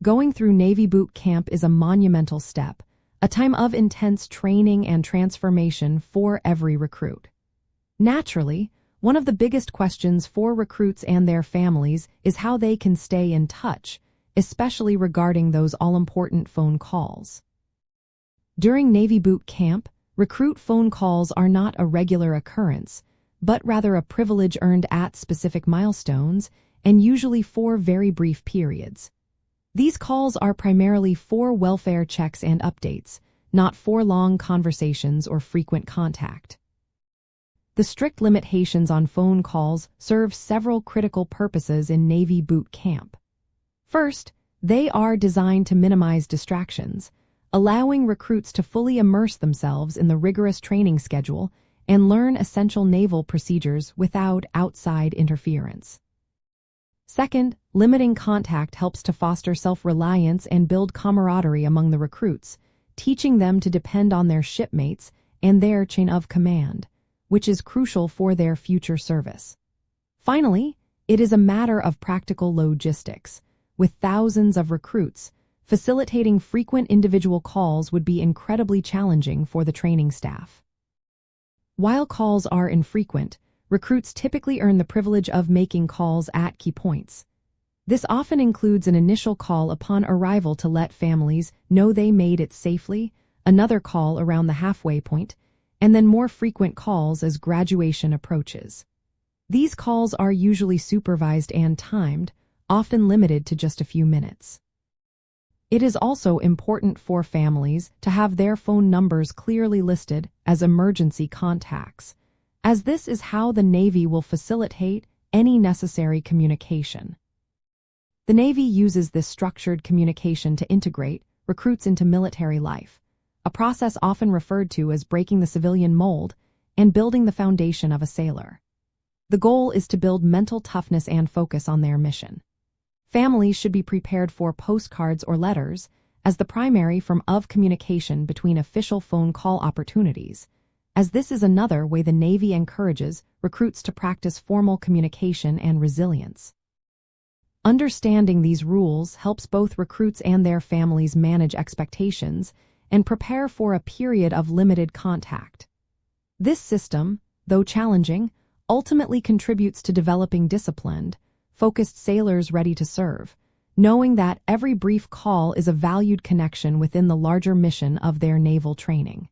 Going through Navy boot camp is a monumental step, a time of intense training and transformation for every recruit. Naturally, one of the biggest questions for recruits and their families is how they can stay in touch, especially regarding those all-important phone calls. During Navy boot camp, recruit phone calls are not a regular occurrence, but rather a privilege earned at specific milestones and usually for very brief periods. These calls are primarily for welfare checks and updates, not for long conversations or frequent contact. The strict limitations on phone calls serve several critical purposes in Navy boot camp. First, they are designed to minimize distractions, allowing recruits to fully immerse themselves in the rigorous training schedule and learn essential naval procedures without outside interference. Second, limiting contact helps to foster self-reliance and build camaraderie among the recruits, teaching them to depend on their shipmates and their chain of command, which is crucial for their future service. Finally, it is a matter of practical logistics. With thousands of recruits, facilitating frequent individual calls would be incredibly challenging for the training staff. While calls are infrequent, recruits typically earn the privilege of making calls at key points. This often includes an initial call upon arrival to let families know they made it safely, another call around the halfway point, and then more frequent calls as graduation approaches. These calls are usually supervised and timed, often limited to just a few minutes. It is also important for families to have their phone numbers clearly listed as emergency contacts, as this is how the Navy will facilitate any necessary communication. The Navy uses this structured communication to integrate recruits into military life, a process often referred to as breaking the civilian mold and building the foundation of a sailor. The goal is to build mental toughness and focus on their mission. Families should be prepared for postcards or letters as the primary form of communication between official phone call opportunities, as this is another way the Navy encourages recruits to practice formal communication and resilience. Understanding these rules helps both recruits and their families manage expectations and prepare for a period of limited contact. This system, though challenging, ultimately contributes to developing disciplined, focused sailors ready to serve, knowing that every brief call is a valued connection within the larger mission of their naval training.